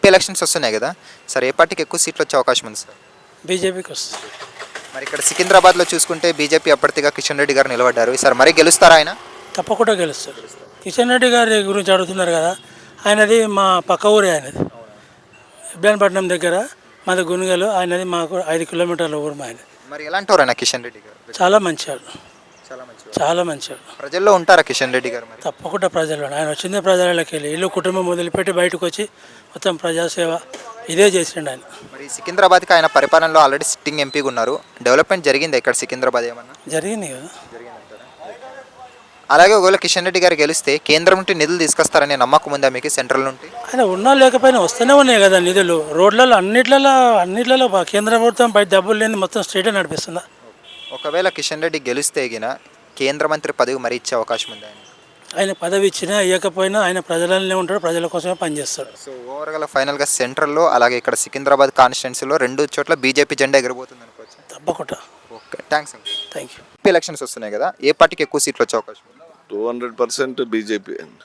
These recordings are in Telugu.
ఎంపీ ఎలక్షన్స్ వస్తున్నాయి కదా సార్, ఏ పార్టీకి ఎక్కువ సీట్లు వచ్చే అవకాశం ఉంది సార్? బీజేపీకి వస్తుంది. మరి ఇక్కడ సికింద్రాబాద్లో చూసుకుంటే బీజేపీ అభ్యర్థిగా కిషన్ రెడ్డి గారు నిలబడ్డారు. ఈసారి మరీ గెలుస్తారా ఆయన? తప్పకుండా గెలుస్తారు. కిషన్ రెడ్డి గారి గురించి అడుగుతున్నారు కదా, ఆయనది మా పక్క ఊరే. ఆయనది ఇబ్రాహీంపట్నం దగ్గర, మాది గునుగలు. ఆయనది మాకు 5 కిలోమీటర్ల ఊరు మా ఆయన. మరి ఎలాంటి వారు ఆయన కిషన్ రెడ్డి గారు? చాలా మంచివాడు, చాలా మంచి చాలా మంచివాడు. ప్రజల్లో ఉంటారా కిషన్ రెడ్డి గారు? మరి తప్పకుండా ప్రజలు, ఆయన వచ్చిందే ప్రజలకి వెళ్ళి ఇల్లు కుటుంబం వదిలిపెట్టి బయటకు వచ్చి మొత్తం ప్రజాసేవ ఇదే చేసిండు ఆయన. మరి సికింద్రాబాద్కి ఆయన పరిపాలనలో ఆల్రెడీ సిట్టింగ్ ఎంపీగా ఉన్నారు. డెవలప్మెంట్ జరిగిందా ఇక్కడ సికింద్రాబాద్ ఏమన్నా? జరిగింది కదా. అలాగే ఒకవేళ కిషన్ రెడ్డి గారు గెలిస్తే కేంద్రం నుండి నిధులు తీసుకొస్తారనే నమ్మకం ఉందా మీకు సెంట్రల్ నుండి? ఆయన ఉన్నా లేకపోయినా వస్తూనే ఉన్నాయి కదా నిధులు. రోడ్లలో అన్నిట్లలో కేంద్ర ప్రభుత్వం బయట డబ్బులు లేని మొత్తం స్టేటే నడిపిస్తుందా? ఒకవేళ కిషన్ రెడ్డి గెలిస్తే గిన కేంద్ర మంత్రి పదవి మరీ ఇచ్చే అవకాశం ఉంది ఆయన? ఆయన పదవి ఇచ్చినా ఇవ్వకపోయినా ఆయన ప్రజలనే ఉంటాడు, ప్రజల కోసమే పనిచేస్తాడు. సో ఓవరాల్గా ఫైనల్గా సెంట్రల్లో అలాగే ఇక్కడ సికింద్రాబాద్ కాన్స్టిట్యున్సీలో 2 చోట్ల బీజేపీ జెండా ఎగరబోతుంది అనుకోవచ్చు. తప్పకుండా. ఓకే, థ్యాంక్స్ అండి. Thank you. ఎలక్షన్స్ వస్తున్నాయి కదా, ఏ పార్టీకి ఎక్కువ సీట్లు వచ్చే అవకాశం ఉంది? 200% బీజేపీ అండి.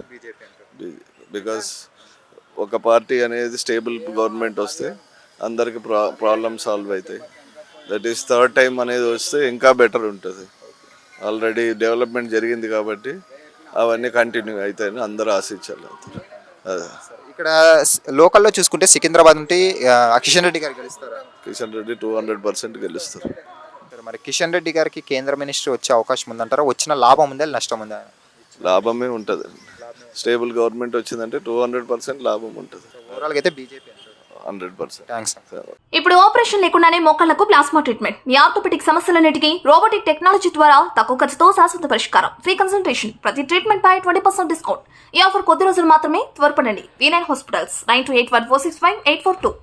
బికాస్ ఒక పార్టీ అనేది స్టేబుల్ గవర్నమెంట్ వస్తే అందరికి ప్రాబ్లమ్ సాల్వ్ అవుతాయి. దట్ ఈస్ థర్డ్ టైం అనేది వస్తే ఇంకా బెటర్ ఉంటుంది. ఆల్రెడీ డెవలప్మెంట్ జరిగింది కాబట్టి అవన్నీ కంటిన్యూ అవుతాయని అందరూ ఆశించాలి. ఇక్కడ లోకల్లో చూసుకుంటే సికింద్రాబాద్ నుండి కిషన్ రెడ్డి గారు గెలుస్తారా? కిషన్ రెడ్డి 200% గెలుస్తారు. మరి కిషన్ రెడ్డి గారికి కేంద్ర మినిస్టర్ వచ్చే అవకాశం ఉందంటారా? వచ్చిన లాభం ఉందా నష్టం ఉందా? లాభమే ఉంటుంది. స్టేబుల్ గవర్నమెంట్ వచ్చిందంటే 200% లాభం ఉంటుంది. ఓవరాల్గా అయితే బీజేపీ 100%. థ్యాంక్స్. ఇప్పుడు ఆపరేషన్ లేకుండానే మోకాళ్లకు ప్లాస్మా ట్రీట్మెంట్. మీ ఆర్థోపెటిక్ సమస్యలన్నిటికీ రోబోటిక్ టెక్నాలజీ ద్వారా తక్కువ ఖర్చుతో శాశ్వత పరిష్కారం. Free consultation. ప్రతి ట్రీట్మెంట్ పై 20% డిస్కౌంట్. ఈ ఆఫర్ కొద్ది రోజులు మాత్రమే. త్వరపడండి. V9 hospitals 9281465842.